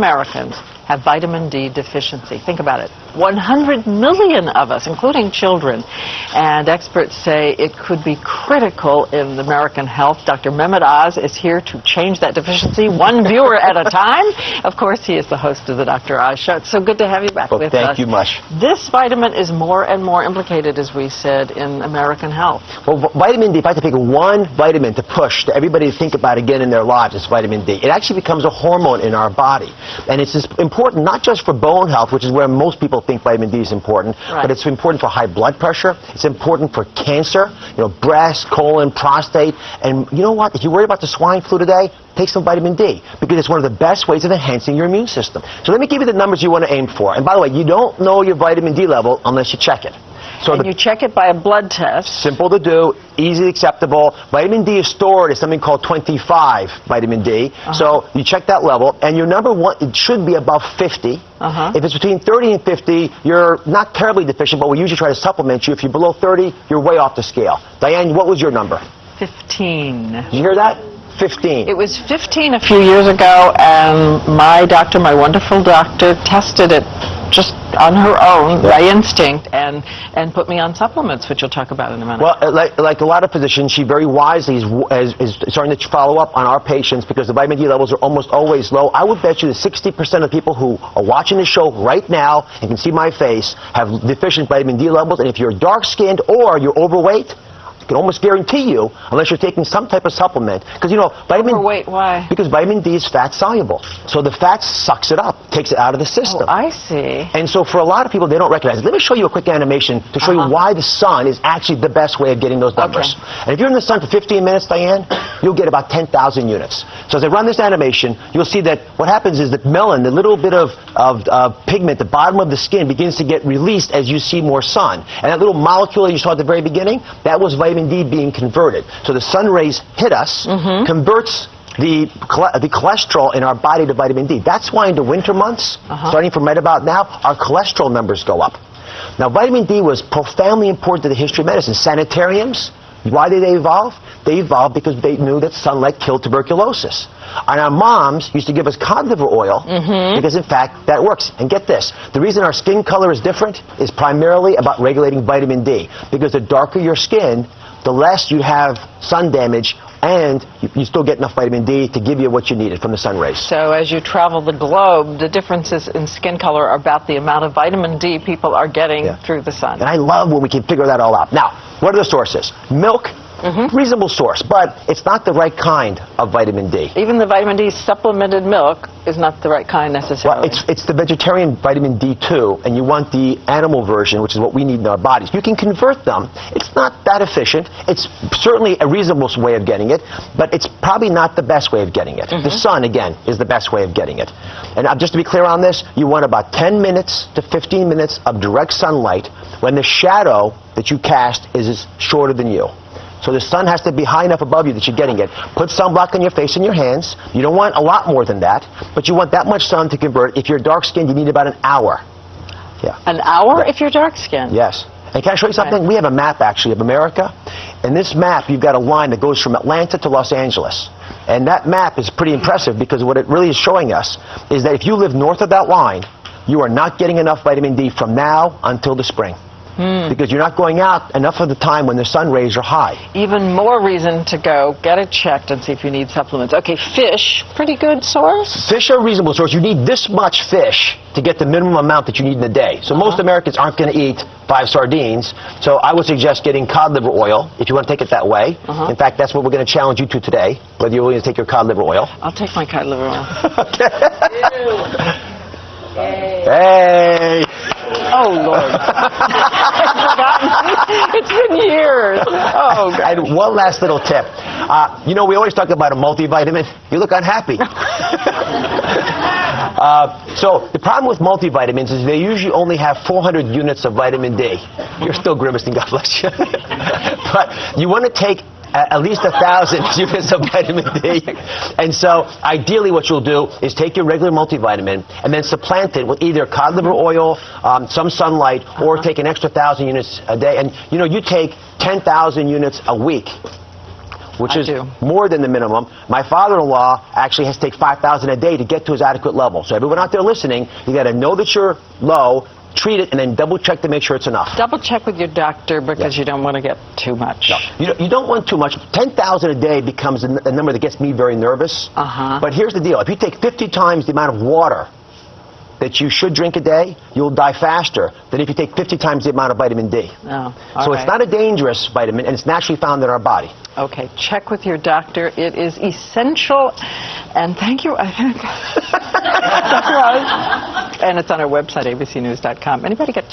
Americans have vitamin D deficiency. Think about it. 100 million of us, including children. And experts say it could be critical in American health. Dr. Mehmet Oz is here to change that deficiency, one viewer at a time. Of course, he is the host of the Dr. Oz Show. It's so good to have you back with us. Thank you much. This vitamin is more and more implicated, as we said, in American health. Well, vitamin D, if I had to pick one vitamin to push to everybody to think about again in their lives, it's vitamin D. It actually becomes a hormone in our body. And it's important not just for bone health, which is where most people think vitamin D is important, but it's important for high blood pressure. It's important for cancer, breast, colon, prostate. And you know what? If you worry about the swine flu today, take some vitamin D, because it's one of the best ways of enhancing your immune system. So let me give you the numbers you want to aim for. And by the way, you don't know your vitamin D level unless you check it. So you check it by a blood test. Simple to do, easily acceptable. Vitamin D is stored as something called 25 vitamin D. So you check that level, and your number one, it should be above 50. If it's between 30 and 50, you're not terribly deficient, but we usually try to supplement you. If you're below 30, you're way off the scale. Diane, what was your number? 15. Did you hear that? 15. It was 15 a few years ago, and my doctor, my wonderful doctor, tested it just on her own, by instinct, and put me on supplements, which you'll talk about in a minute. Well, like a lot of physicians, she very wisely is starting to follow up on our patients, because the vitamin D levels are almost always low. I would bet you that 60% of people who are watching the show right now and can see my face have deficient vitamin D levels, and if you're dark-skinned or you're overweight, I can almost guarantee you, unless you're taking some type of supplement, because vitamin. Overweight, why? Because vitamin D is fat soluble, so the fat sucks it up, takes it out of the system. Oh, I see. And so for a lot of people, they don't recognize it. Let me show you a quick animation to show you why the sun is actually the best way of getting those numbers. And if you're in the sun for 15 minutes, Diane, you'll get about 10,000 units. So as I run this animation, you'll see that what happens is that melon, the little bit of pigment, the bottom of the skin, begins to get released as you see more sun. And that little molecule that you saw at the very beginning, that was vitamin D being converted. So the sun rays hit us, converts the cholesterol in our body to vitamin D. That's why in the winter months, starting from right about now, our cholesterol numbers go up. Now, vitamin D was profoundly important to the history of medicine. Sanitariums, why did they evolve? They evolved because they knew that sunlight killed tuberculosis. And our moms used to give us cod liver oil because, in fact, that works. And get this, the reason our skin color is different is primarily about regulating vitamin D, because the darker your skin, the less you have sun damage, and you still get enough vitamin D to give you what you needed from the sun rays. So as you travel the globe, the differences in skin color are about the amount of vitamin D people are getting through the sun. And I love when we can figure that all out. Now, what are the sources? Milk, reasonable source, but it's not the right kind of vitamin D. Even the vitamin D supplemented milk is not the right kind necessarily. Well, it's the vegetarian vitamin D2, and you want the animal version, which is what we need in our bodies. You can convert them. It's not that efficient. It's certainly a reasonable way of getting it, but it's probably not the best way of getting it. The sun, again, is the best way of getting it. And just to be clear on this, you want about 10 minutes to 15 minutes of direct sunlight when the shadow that you cast is shorter than you. So the sun has to be high enough above you that you're getting it. Put sunblock on your face and your hands. You don't want a lot more than that, but you want that much sun to convert. If you're dark-skinned, you need about an hour. An hour if you're dark-skinned? Yes. And can I show you something? We have a map, actually, of America. In this map, you've got a line that goes from Atlanta to Los Angeles. And that map is pretty impressive, because what it really is showing us is that if you live north of that line, you are not getting enough vitamin D from now until the spring. Because you're not going out enough of the time when the sun rays are high. Even more reason to go get it checked and see if you need supplements. Okay, fish, pretty good source? Fish are a reasonable source. You need this much fish to get the minimum amount that you need in a day. So most Americans aren't going to eat 5 sardines. So I would suggest getting cod liver oil if you want to take it that way. In fact, that's what we're going to challenge you to today, whether you're willing to take your cod liver oil. I'll take my cod liver oil. Hey! Oh, Lord. I've forgotten. It's been years. Oh, God. And one last little tip. We always talk about a multivitamin. You look unhappy. So the problem with multivitamins is they usually only have 400 units of vitamin D. You're still grimacing, God bless you. But you want to take at least 1,000 units of vitamin D. And so ideally what you'll do is take your regular multivitamin and then supplant it with either cod liver oil, some sunlight, or take an extra 1,000 units a day. And you take 10,000 units a week. which I is do. more than the minimum. My father-in-law actually has to take 5,000 a day to get to his adequate level. So everyone out there listening, you got to know that you're low, treat it, and then double check to make sure it's enough. Double check with your doctor because Yeah. you don't want to get too much. No, you don't want too much. 10,000 a day becomes a number that gets me very nervous. But here's the deal. If you take 50 times the amount of water that you should drink a day, you'll die faster than if you take 50 times the amount of vitamin D. Oh, So it's not a dangerous vitamin, and it's naturally found in our body. Okay, check with your doctor. It is essential. And thank you, I think. Dr. Rose. And it's on our website, abcnews.com. Anybody get...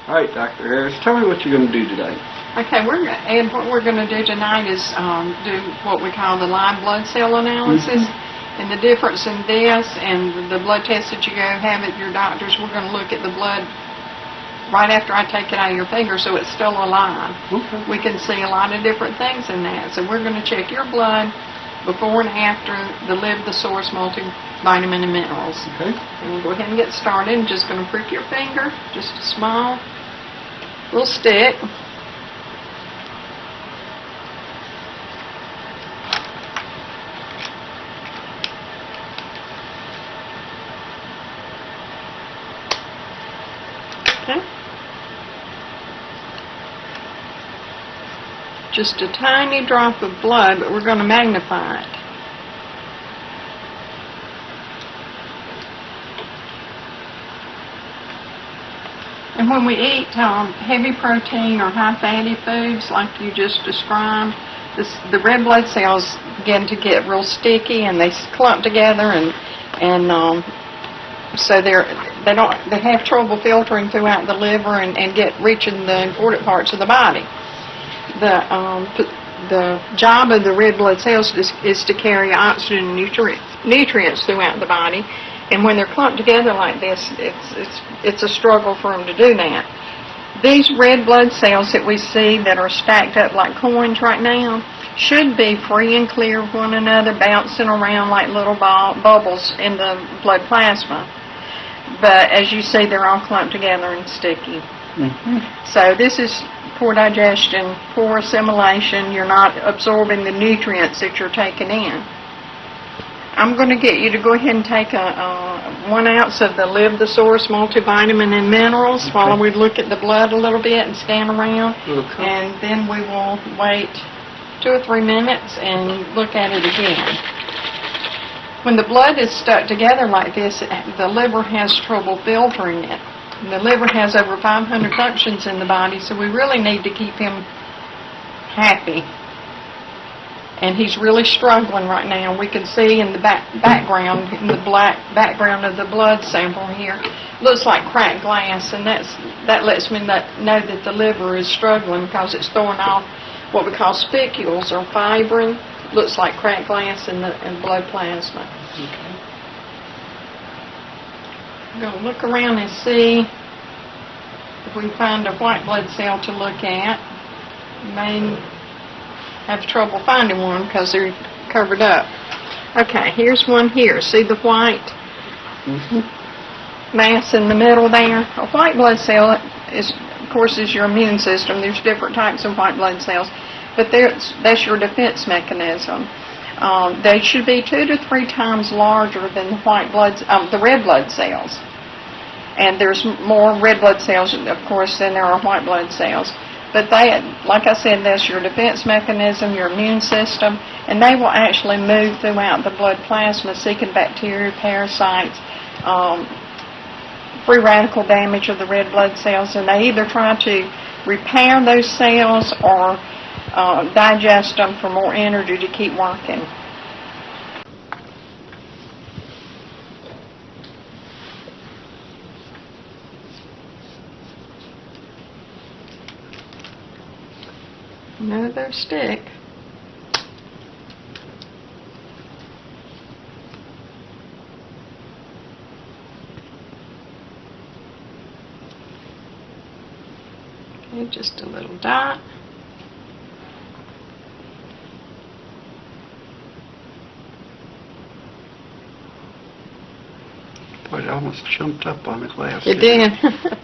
All right, Dr. Harris, tell me what you're going to do today. Okay, what we're going to do tonight is do what we call the live blood cell analysis. And the difference in this and the blood test that you go have at your doctor's, we're going to look at the blood right after I take it out of your finger so it's still alive. Okay. We can see a lot of different things in that. So we're going to check your blood before and after the Live the Source multivitamin and minerals. Okay. And we'll go ahead and get started. I'm just going to prick your finger, just a small little stick. Okay. Just a tiny drop of blood, but we're going to magnify it. And when we eat heavy protein or high fatty foods like you just described, the red blood cells begin to get real sticky and they clump together, and so they have trouble filtering throughout the liver and reaching the important parts of the body. The job of the red blood cells is to carry oxygen and nutrients throughout the body. And when they're clumped together like this, it's a struggle for them to do that. These red blood cells that we see that are stacked up like coins right now should be free and clear of one another, bouncing around like little bubbles in the blood plasma. But as you see, they're all clumped together and sticky. So this is poor digestion, poor assimilation. You're not absorbing the nutrients that you're taking in. I'm going to get you to go ahead and take 1 ounce of the Live the Source multivitamin and minerals while we look at the blood a little bit and scan around. Okay. And then we will wait 2 or 3 minutes and look at it again. When the blood is stuck together like this, the liver has trouble filtering it. And the liver has over 500 functions in the body, so we really need to keep him happy. And he's really struggling right now. We can see in the background, in the black background of the blood sample here, looks like cracked glass, and that lets me know that the liver is struggling because it's throwing off what we call spicules or fibrin. Looks like cracked glass in the blood plasma. Okay. I'm going to look around and see if we can find a white blood cell to look at. You may have trouble finding one because they're covered up. Okay, here's one here. See the white mass in the middle there? A white blood cell is, of course, is your immune system. There's different types of white blood cells, but that's your defense mechanism. They should be 2 to 3 times larger than the red blood cells. And there's more red blood cells, of course, than there are white blood cells. But they, like I said, that's your defense mechanism, your immune system, and they will actually move throughout the blood plasma seeking bacteria, parasites, free radical damage of the red blood cells, and they either try to repair those cells or digest them for more energy to keep working. Another stick. Okay, just a little dot. Boy, it almost jumped up on the glass. It did.